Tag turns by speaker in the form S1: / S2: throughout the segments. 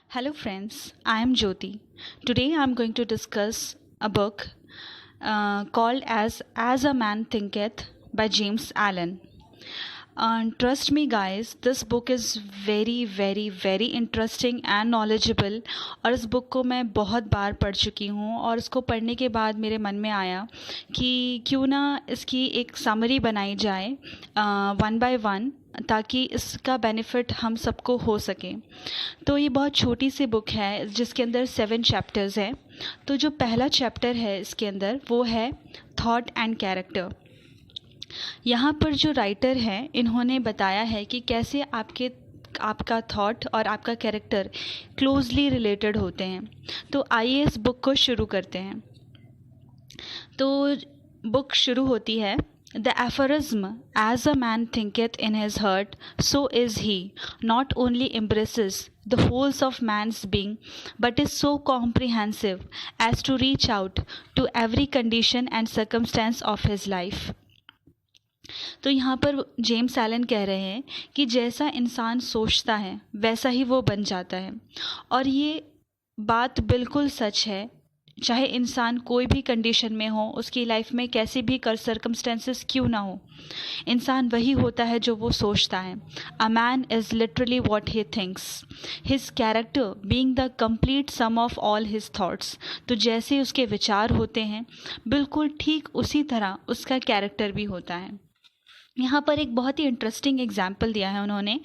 S1: Hello, friends. I am Jyoti. Today I am going to discuss a book called As a Man Thinketh by James Allen. And trust me, guys, this book is very, very, very interesting and knowledgeable. और इस book को मैं बहुत बार पढ़ चुकी हूँ और इसको पढ़ने के बाद मेरे मन में आया कि क्यों ना इसकी एक समरी बनाई जाए वन बाय वन, ताकि इसका बेनिफिट हम सबको हो सके। तो ये बहुत छोटी सी बुक है जिसके अंदर 7 चैप्टर्स हैं। तो जो पहला चैप्टर है इसके अंदर वो है थॉट एंड कैरेक्टर। यहाँ पर जो राइटर है इन्होंने बताया है कि कैसे आपका थॉट और आपका कैरेक्टर क्लोजली रिलेटेड होते हैं। तो आइए इस बुक को शुरू करते हैं। तो बुक शुरू होती है, The aphorism, as a man thinketh in his heart, so is he, not only embraces the wholes of man's being, but is so comprehensive as to reach out to every condition and circumstance of his life. तो यहाँ पर James Allen कह रहे हैं कि जैसा इंसान सोचता है वैसा ही वो बन जाता है। और ये बात बिल्कुल सच है। चाहे इंसान कोई भी कंडीशन में हो, उसकी लाइफ में कैसी भी सर्कमस्टेंसेस क्यों ना हो, इंसान वही होता है जो वो सोचता है। A man is literally what he thinks, his character being the complete sum of all his thoughts. तो जैसे उसके विचार होते हैं बिल्कुल ठीक उसी तरह उसका कैरेक्टर भी होता है। यहाँ पर एक बहुत ही इंटरेस्टिंग एग्जाम्पल दिया है उन्होंने।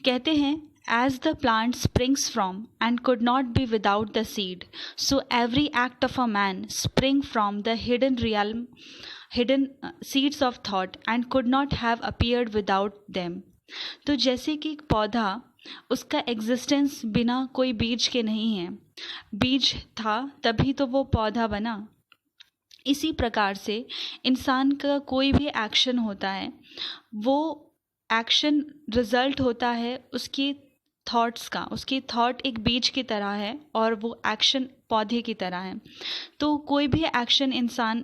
S1: कहते हैं, As the plant springs from and could not be without the seed, so every act of a man spring from the hidden seeds of thought and could not have appeared without them. तो जैसे कि पौधा, उसका existence बिना कोई बीज के नहीं है, बीज था तभी तो वो पौधा बना। इसी प्रकार से इंसान का कोई भी एक्शन होता है, वो एक्शन रिजल्ट होता है उसकी थॉट्स का। उसकी थॉट एक बीज की तरह है और वो एक्शन पौधे की तरह है। तो कोई भी एक्शन इंसान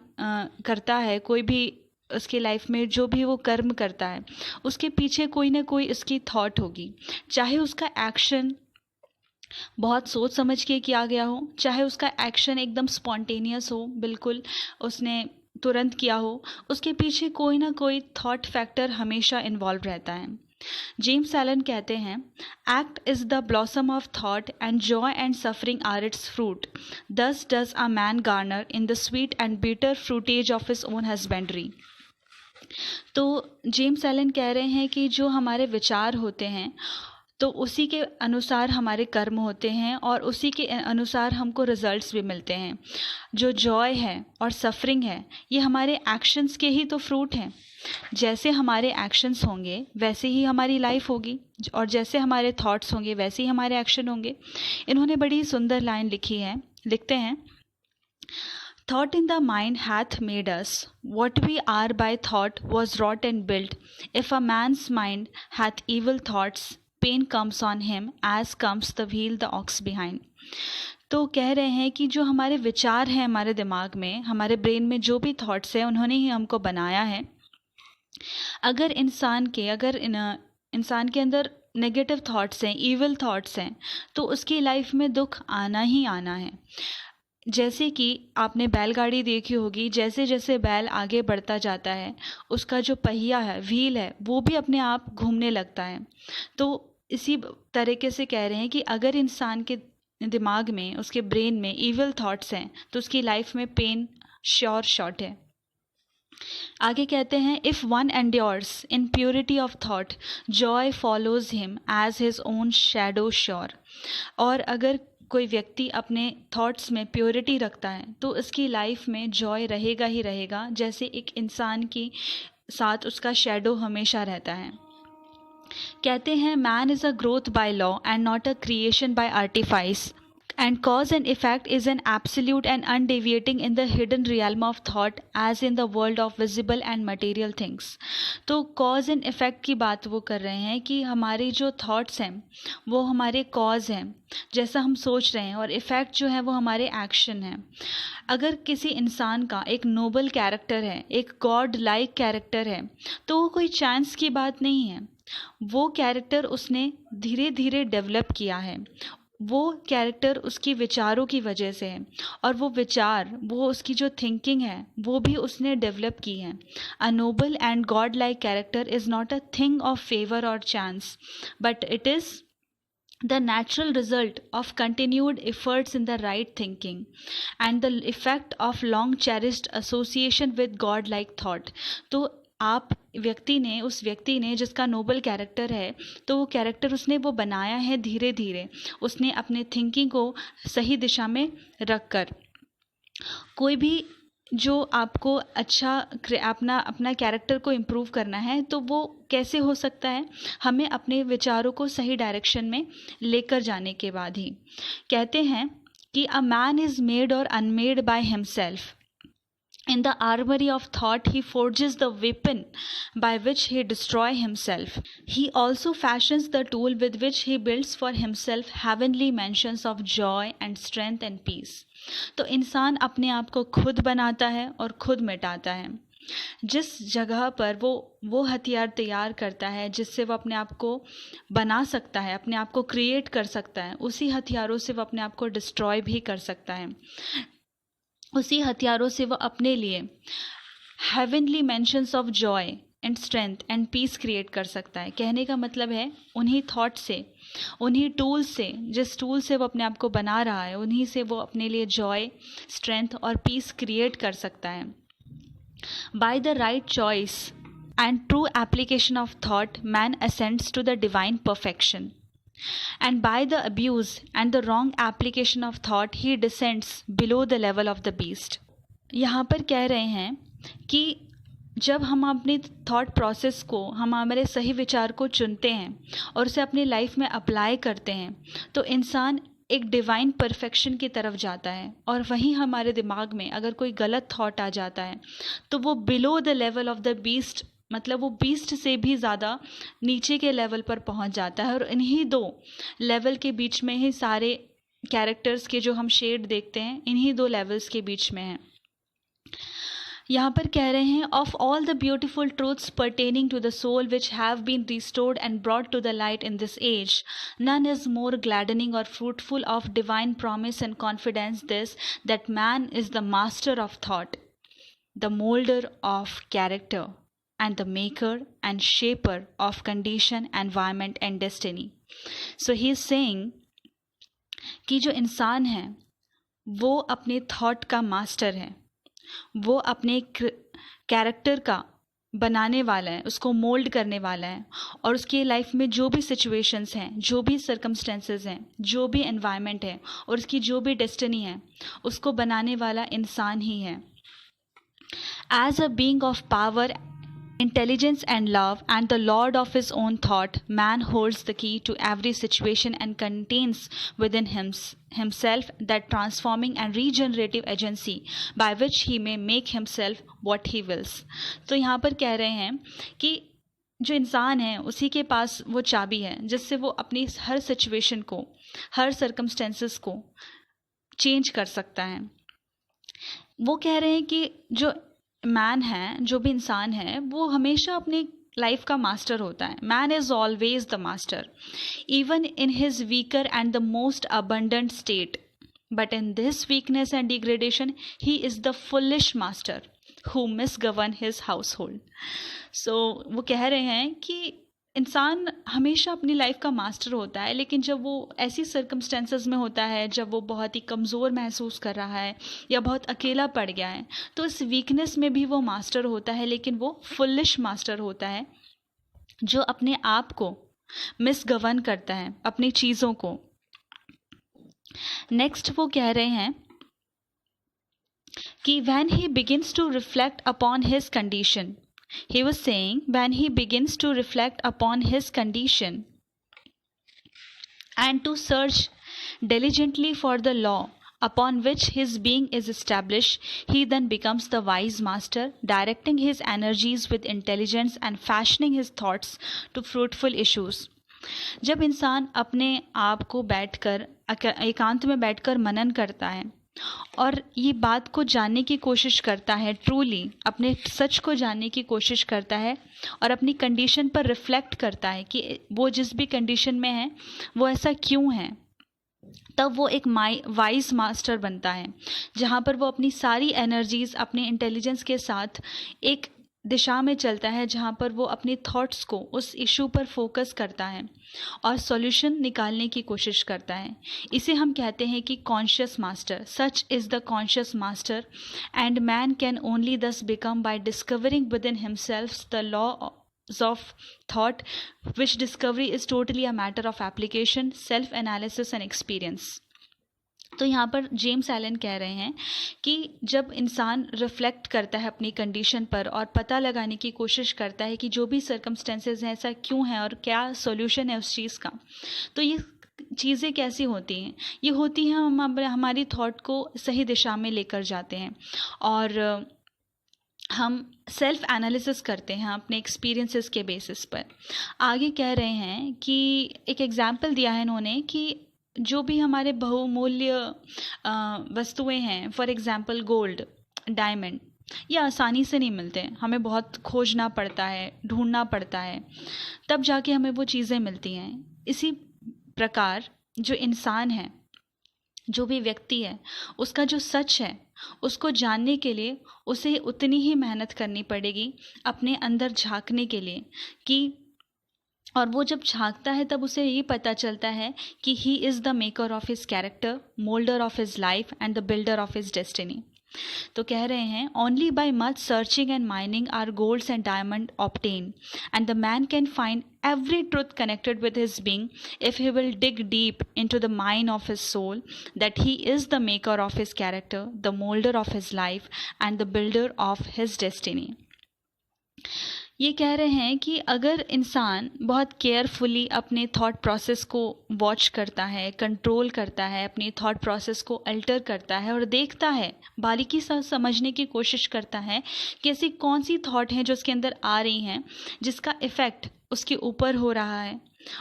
S1: करता है, कोई भी उसके लाइफ में जो भी वो कर्म करता है, उसके पीछे कोई ना कोई उसकी थॉट होगी। चाहे उसका एक्शन बहुत सोच समझ के किया गया हो, चाहे उसका एक्शन एकदम स्पॉन्टेनियस हो, बिल्कुल उसने तुरंत किया हो, उसके पीछे कोई ना कोई थॉट फैक्टर हमेशा इन्वॉल्व रहता है। जेम्स एलन कहते हैं, act is the blossom of thought and joy and suffering are its fruit, thus does a man garner in the sweet and bitter fruitage of his own husbandry. तो James Allen कह रहे हैं कि जो हमारे विचार होते हैं तो उसी के अनुसार हमारे कर्म होते हैं और उसी के अनुसार हमको रिजल्ट्स भी मिलते हैं। जो जॉय है और सफरिंग है, ये हमारे एक्शंस के ही तो फ्रूट हैं। जैसे हमारे एक्शंस होंगे वैसे ही हमारी लाइफ होगी, और जैसे हमारे थॉट्स होंगे वैसे ही हमारे एक्शन होंगे। इन्होंने बड़ी सुंदर लाइन लिखी है, लिखते हैं, Thought in the mind hath made us. What we are by thought was wrought and built. If a man's mind hath evil thoughts, pain comes on him as comes the wheel the ox behind. तो कह रहे हैं कि जो हमारे विचार हैं हमारे दिमाग में, हमारे ब्रेन में जो भी थॉट्स हैं, उन्होंने ही हमको बनाया है। अगर इंसान के अंदर नेगेटिव थॉट्स हैं, इविल थॉट्स हैं, तो उसकी लाइफ में दुख आना ही आना है। जैसे कि आपने बैलगाड़ी देखी होगी, जैसे जैसे बैल आगे बढ़ता जाता है, उसका जो पहिया है, व्हील है, वो भी अपने आप घूमने लगता है। तो इसी तरीके से कह रहे हैं कि अगर इंसान के दिमाग में, उसके ब्रेन में इविल थॉट्स हैं तो उसकी लाइफ में पेन श्योर शॉट है। आगे कहते हैं, if one endures in purity of thought, joy follows him as his own shadow sure. और अगर कोई व्यक्ति अपने थॉट्स में प्योरिटी रखता है तो उसकी लाइफ में जॉय रहेगा ही रहेगा, जैसे एक इंसान की साथ उसका शैडो हमेशा रहता है। कहते हैं, man is a growth by law and not a creation bye artifice, and cause and effect is an absolute and undeviating in the hidden realm of thought as in the world of visible and material things. तो cause and effect की बात वो कर रहे हैं कि हमारी जो thoughts हैं वो हमारे cause हैं, जैसा हम सोच रहे हैं, और effect जो है वो हमारे action हैं। अगर किसी इंसान का एक नोबल कैरेक्टर है, एक गॉड लाइक कैरेक्टर है, तो वो कोई चांस की बात नहीं है। वो कैरेक्टर उसने धीरे धीरे डेवलप किया है, वो कैरेक्टर उसकी विचारों की वजह से है, और वो विचार, वो उसकी जो थिंकिंग है, वो भी उसने डेवलप की है. A noble and god like character is not a thing of favour or chance, but it is the natural result of continued efforts in the right thinking and the effect of long cherished association with god like thought. तो आप उस व्यक्ति ने जिसका Nobel character है, तो वो character उसने वो बनाया है धीरे धीरे, उसने अपने थिंकिंग को सही दिशा में रख कर. कोई भी जो आपको अपना कैरेक्टर को इम्प्रूव करना है, तो वो कैसे हो सकता है? हमें अपने विचारों को सही डायरेक्शन में लेकर जाने के बाद ही. कहते हैं कि अ मैन इज़ मेड और Unmade by himself. In the armory of thought, he forges the weapon by which he destroys himself. He also fashions the tool with which he builds for himself heavenly mansions of joy and strength and peace. तो इंसान अपने आप को खुद बनाता है और खुद मिटाता है. जिस जगह पर वो हथियार तैयार करता है जिससे वो अपने आप को बना सकता है, अपने आप को क्रिएट कर सकता है, उसी हथियारों से वो अपने आप को डिस्ट्रॉय भी कर सकता है. उसी हथियारों से वो अपने लिए heavenly mansions of joy and strength and peace create कर सकता है. कहने का मतलब है उन्हीं थॉट से, उन्हीं टूल से, जिस टूल से वो अपने आप को बना रहा है, उन्हीं से वो अपने लिए जॉय, स्ट्रेंथ और पीस क्रिएट कर सकता है. By the right choice and true application of thought, man ascends to the divine perfection. And by the abuse and the wrong application of thought, he descends below the level of the beast. यहाँ पर कह रहे हैं कि जब हम अपनी thought process को, हम हमारे सही विचार को चुनते हैं और उसे अपनी लाइफ में अप्लाई करते हैं, तो इंसान एक डिवाइन परफेक्शन की तरफ जाता है. और वहीं हमारे दिमाग में अगर कोई गलत थॉट आ जाता है, तो वो below the level of the beast, मतलब वो बीस्ट से भी ज़्यादा नीचे के लेवल पर पहुंच जाता है. और इन्हीं दो लेवल के बीच में ही सारे कैरेक्टर्स के जो हम शेड देखते हैं, इन्हीं दो लेवल्स के बीच में हैं. यहाँ पर कह रहे हैं, of all the beautiful truths pertaining to the soul which have been restored and brought to the light in this age, none is more gladdening or fruitful of divine promise and confidence this, that man is the master of thought, the moulder of character and the maker and shaper of condition, environment and destiny. So he is saying कि जो इंसान है वो अपने thought का master है, वो अपने कैरेक्टर का बनाने वाला है, उसको मोल्ड करने वाला है, और उसकी लाइफ में जो भी सिचुएशंस हैं, जो भी सर्कमस्टेंसेस हैं, जो भी एनवायरनमेंट है और उसकी जो भी डेस्टिनी है, उसको बनाने वाला इंसान ही है. As a being of power, intelligence and love, and the lord of his own thought, man holds the key to every situation and contains within himself that transforming and regenerative agency by which he may make himself what he wills. तो यहाँ पर कह रहे हैं कि जो इंसान है उसी के पास वो चाबी है जिससे वो अपनी हर सिचुएशन को, हर सर्कमस्टेंसेस को चेंज कर सकता है. वो कह रहे हैं कि जो मैन है, जो भी इंसान है, वो हमेशा अपनी लाइफ का मास्टर होता है. Man is always the master, even in his weaker and the most abundant state, but in this weakness and degradation he is the foolish master who misgovern his household. So वो कह रहे हैं कि इंसान हमेशा अपनी life का master होता है, लेकिन जब वो ऐसी सर्कमस्टेंसेस में होता है, जब वो बहुत ही कमज़ोर महसूस कर रहा है या बहुत अकेला पड़ गया है, तो इस वीकनेस में भी वो मास्टर होता है, लेकिन वो फुलिश मास्टर होता है जो अपने आप को मिसगवर्न करता है, अपनी चीज़ों को. नेक्स्ट वो कह रहे हैं कि when he begins to reflect upon his condition, he was saying when he begins to reflect upon his condition and to search diligently for the law upon which his being is established, he then becomes the wise master, directing his energies with intelligence and fashioning his thoughts to fruitful issues. जब इंसान अपने आप को बैठकर एकांत में बैठकर मनन करता है और ये बात को जानने की कोशिश करता है, ट्रूली अपने सच को जानने की कोशिश करता है और अपनी कंडीशन पर रिफ्लेक्ट करता है कि वो जिस भी कंडीशन में है वो ऐसा क्यों है, तब वो एक वाइज मास्टर बनता है, जहाँ पर वो अपनी सारी एनर्जीज अपने इंटेलिजेंस के साथ एक दिशा में चलता है, जहाँ पर वो अपने थॉट्स को उस इशू पर फोकस करता है और सॉल्यूशन निकालने की कोशिश करता है। इसे हम कहते हैं कि conscious master. Such is the conscious master and man can only thus become by discovering within himself the law of thought, which discovery is totally a matter of application, self analysis and experience. तो यहाँ पर James Allen कह रहे हैं कि जब इंसान reflect करता है अपनी कंडीशन पर और पता लगाने की कोशिश करता है कि जो भी सर्कमस्टेंसेस हैं ऐसा क्यों है और क्या सॉल्यूशन है उस चीज़ का, तो ये चीज़ें कैसी होती हैं? ये होती हैं हम हमारी थॉट को सही दिशा में लेकर जाते हैं और हम सेल्फ एनालिसिस करते हैं अपने एक्सपीरियंसेस के बेसिस पर। आगे कह रहे हैं कि एक एग्जाम्पल दिया है इन्होंने कि जो भी हमारे बहुमूल्य वस्तुएं हैं, फॉर एग्जांपल गोल्ड, डायमंड, ये आसानी से नहीं मिलते, हमें बहुत खोजना पड़ता है, ढूंढना पड़ता है, तब जाके हमें वो चीज़ें मिलती हैं। इसी प्रकार जो इंसान है, जो भी व्यक्ति है, उसका जो सच है उसको जानने के लिए उसे उतनी ही मेहनत करनी पड़ेगी अपने अंदर झांकने के लिए कि, और वो जब झांकता है तब उसे ये पता चलता है कि he is the maker of his character, moulder of his life and the builder of his destiny. तो कह रहे हैं only by much searching and mining are golds and diamond obtain and the man can find every truth connected with his being if he will dig deep into the mine of his soul, that he is the maker of his character, the molder of his life and the builder of his destiny. ये कह रहे हैं कि अगर इंसान बहुत carefully अपने thought process को वॉच करता है, कंट्रोल करता है, अपनी थॉट प्रोसेस को अल्टर करता है और देखता है, बारीकी से समझने की कोशिश करता है कि ऐसी कौन सी थॉट हैं जो उसके अंदर आ रही हैं जिसका इफ़ेक्ट उसके ऊपर हो रहा है,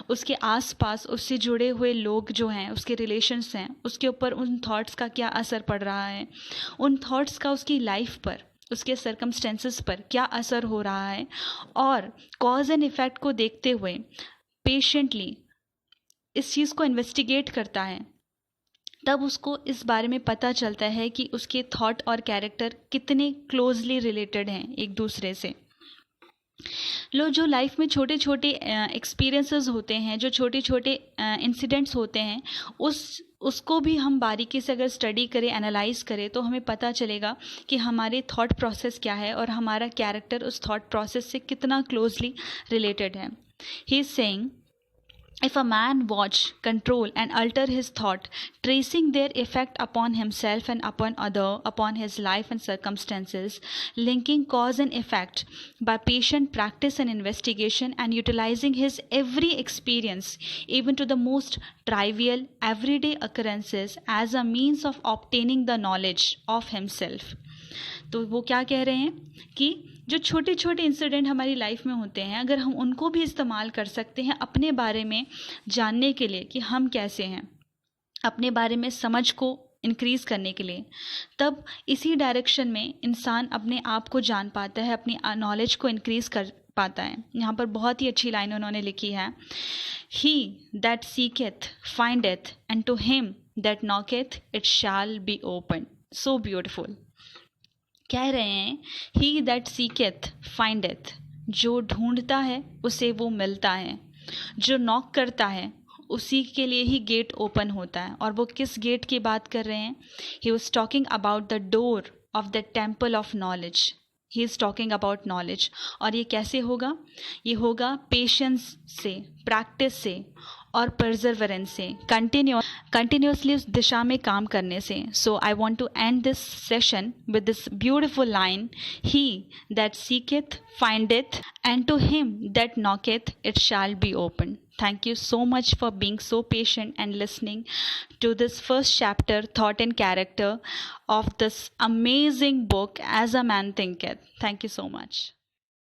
S1: उसके आसपास उससे जुड़े हुए लोग जो हैं, उसके रिलेशंस हैं, उसके ऊपर उन थॉट्स का क्या असर पड़ रहा है, उन थॉट्स का उसकी लाइफ पर, उसके सर्कमस्टेंसेस पर क्या असर हो रहा है, और कॉज एंड इफ़ेक्ट को देखते हुए पेशेंटली इस चीज़ को इन्वेस्टिगेट करता है, तब उसको इस बारे में पता चलता है कि उसके थॉट और कैरेक्टर कितने क्लोजली रिलेटेड हैं एक दूसरे से। जो लाइफ में छोटे छोटे एक्सपीरियंसेस होते हैं, जो छोटे छोटे इंसिडेंट्स होते हैं, उसको भी हम बारीकी से अगर स्टडी करें, एनालाइज करें, तो हमें पता चलेगा कि हमारे थॉट प्रोसेस क्या है और हमारा कैरेक्टर उस थॉट प्रोसेस से कितना क्लोजली रिलेटेड है। He is saying, if a man watch, control and alter his thought, tracing their effect upon himself and upon other, upon his life and circumstances, linking cause and effect by patient practice and investigation and utilizing his every experience, even to the most trivial everyday occurrences, as a means of obtaining the knowledge of himself. तो वो क्या कह रहे हैं कि जो छोटे छोटे इंसिडेंट हमारी लाइफ में होते हैं, अगर हम उनको भी इस्तेमाल कर सकते हैं अपने बारे में जानने के लिए कि हम कैसे हैं, अपने बारे में समझ को इंक्रीज़ करने के लिए, तब इसी डायरेक्शन में इंसान अपने आप को जान पाता है, अपनी नॉलेज को इंक्रीज़ कर पाता है। यहाँ पर बहुत ही अच्छी लाइन उन्होंने लिखी है, he that seeketh findeth and to him that knocketh it shall be open. So beautiful. कह रहे हैं ही दैट सीकेथ फाइंडेथ, जो ढूंढता है उसे वो मिलता है, जो नॉक करता है उसी के लिए ही गेट ओपन होता है। और वो किस गेट की बात कर रहे हैं? He was talking about the door of the temple of knowledge. He is talking about knowledge. और ये कैसे होगा? ये होगा पेशेंस से, प्रैक्टिस से और परजर्वरेंस से, कंटिन्यूसली उस दिशा में काम करने से। So I want to end this session with this beautiful line, he that seeketh findeth and to him that knocketh it shall be open. Thank you so much for being so patient and listening to this first chapter, Thought and Character, of this amazing book, As a Man Thinketh. Thank you so much.